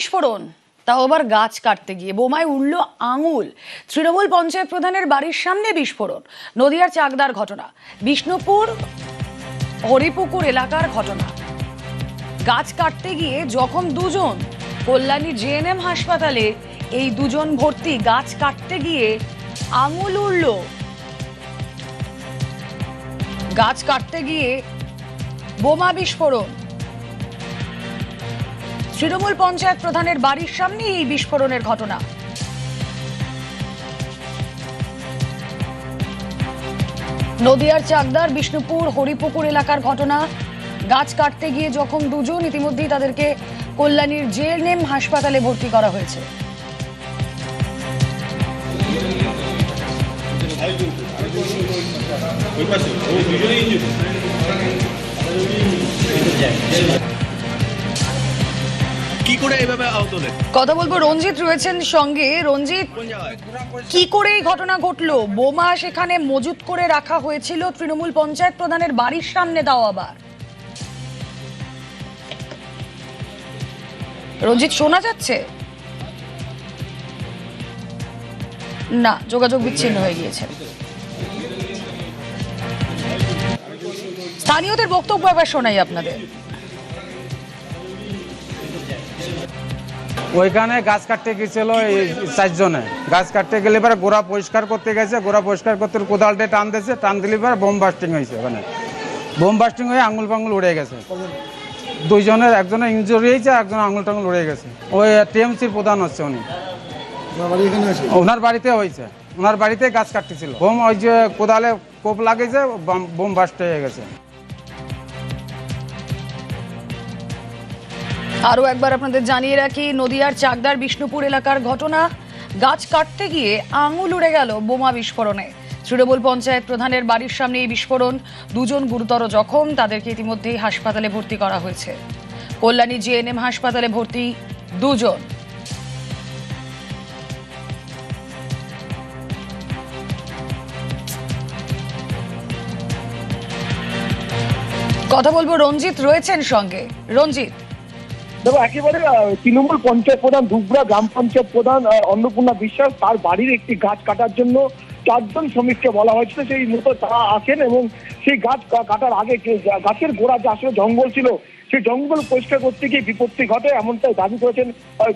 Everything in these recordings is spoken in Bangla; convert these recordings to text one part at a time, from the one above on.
বিস্ফোরণ, তাও আবার গাছ কাটতে গিয়ে বোমায় উড়ল আঙুল। তৃণমূল পঞ্চায়েত প্রধানের বাড়ির সামনে বিস্ফোরণ। নদিয়ার চাকদার ঘটনা, বিষ্ণুপুর হরিপুকুর এলাকার ঘটনা। গাছ কাটতে গিয়ে জখম দুজন। কল্যাণী জেএনএম হাসপাতালে এই দুজন ভর্তি। গাছ কাটতে গিয়ে আঙুল উড়ল। গাছ কাটতে গিয়ে বোমা বিস্ফোরণ। তৃণমূল পঞ্চায়েত প্রধানের বাড়ির সামনে এই বিস্ফোরণের ঘটনা। নদিয়ার চাকদার বিষ্ণুপুর হরিপুকুর এলাকার ঘটনা। গাছ কাটতে গিয়ে জখম দুজন। ইতিমধ্যেই তাদেরকে কল্যাণীর জেএনএম হাসপাতালে ভর্তি করা হয়েছে। কি করে এইভাবে আহত হলেন? কথা বলবো, রঞ্জিত রয়েছেন সঙ্গে। রঞ্জিত, কি করে এই ঘটনা ঘটলো? বোমা সেখানে মজুত করে রাখা হয়েছিল তৃণমূল পঞ্চায়েত প্রধানের বাড়ির সামনে, দাও আবার। রঞ্জিত, শোনা যাচ্ছে? না, যোগাযোগ বিচ্ছিন্ন হয়ে গিয়েছে। স্থানীয়দের বক্তব্য এবার শোনাই আপনাদের। ওইখানে গাছ কাটতে গেছিল এই 4 জনে। গাছ কাটতে গেলে এবার গোড়া পরিষ্কার করতে গেছে। গোড়া পরিষ্কার করতে কোদালটা টান দিয়েছে। টান দিলে এবার বোম বাস্টিং হয়েছে। ওখানে বোম বাস্টিং হয়ে আঙুল ফাঙুল উড়ে গেছে। 2 জনের, একজনের ইঞ্জুরি হয়েছে, একজনের আঙুল টাঙুল উড়ে গেছে। ওই টিএমসির প্রধান হচ্ছে উনি। ওনার বাড়িতে হয়েছে। ওনার বাড়িতে গাছ কাটতেছিল। বোম ওই যে কোদালে কোপ লাগিয়েছে, বোম বাস্ট হয়ে গেছে। আরো একবার আপনাদের জানিয়ে রাখি, নদিয়ার চাকদার বিষ্ণুপুর এলাকার ঘটনা। গাছ কাটতে গিয়ে আঙুল উড়ে গেল বোমা বিস্ফোরণে। তৃণমূল পঞ্চায়েত প্রধানের বাড়ির সামনে এই বিস্ফোরণ। 2 জন গুরুতর জখম। তাদেরকে ইতিমধ্যেই হাসপাতালে ভর্তি করা হয়েছে। কল্যাণী জেএনএম হাসপাতালে ভর্তি 2 জন। কথা বলবো, রঞ্জিত রয়েছেন সঙ্গে। রঞ্জিত, দেখো, একেবারে তৃণমূল পঞ্চায়েত প্রধান ধুবড়া গ্রাম পঞ্চায়েত প্রধান অন্নপূর্ণা বিশ্বাস, তার বাড়ির একটি গাছ কাটার জন্য 4 জন শ্রমিককে বলা হয়েছিল। সেই মতো তারা আসেন এবং সেই গাছ কাটার আগে গাছের গোড়া যে আসলে জঙ্গল ছিল, সেই জঙ্গল পরিষ্কার করতে গিয়ে বিপত্তি ঘটে, এমনটাই দাবি করেছেন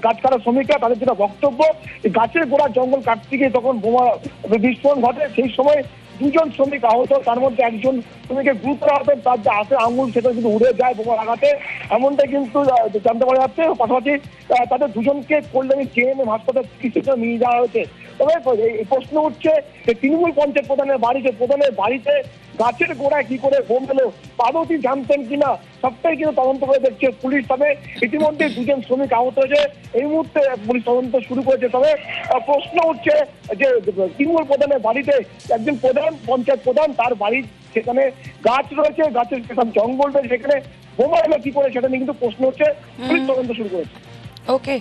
গাছ কাটার শ্রমিকরা। তাদের যেটা বক্তব্য, গাছের গোড়ার জঙ্গল কাটতে গিয়ে তখন বোমা বিস্ফোরণ ঘটে। সেই সময় 2 জন শ্রমিক আহত, তার মধ্যে একজন শ্রমিকের গুরুতর আহত। তার যে হাতে আঙুল সেটা কিন্তু উড়ে যায় বোমার আঘাতে, এমনটাই কিন্তু জানতে পারা যাচ্ছে। পাশাপাশি তাদের 2 জনকে কল্যাণী জেএনএম হাসপাতালে চিকিৎসার নিয়ে যাওয়া হয়েছে। তবে এই প্রশ্ন উঠছে যে তৃণমূল পঞ্চায়েত প্রধানের বাড়িতে গাছের গোড়ায় কি করে বোম এলো, আদৌ জানতেন কিনা, সবটাই কিন্তু তদন্ত করে দেখছে পুলিশ। তবে ইতিমধ্যে 2 জন শ্রমিক আহত হয়েছে। এই মুহূর্তে পুলিশ তদন্ত শুরু করেছে। তবে প্রশ্ন উঠছে যে তৃণমূল প্রধানের বাড়িতে একজন পঞ্চায়েত প্রধান, তার বাড়ির সেখানে গাছ রয়েছে, গাছের সেখানে জঙ্গল রয়েছে, সেখানে বোমা এলো কি করে, সেটা নিয়ে কিন্তু প্রশ্ন হচ্ছে। পুলিশ তদন্ত শুরু করেছে। ওকে।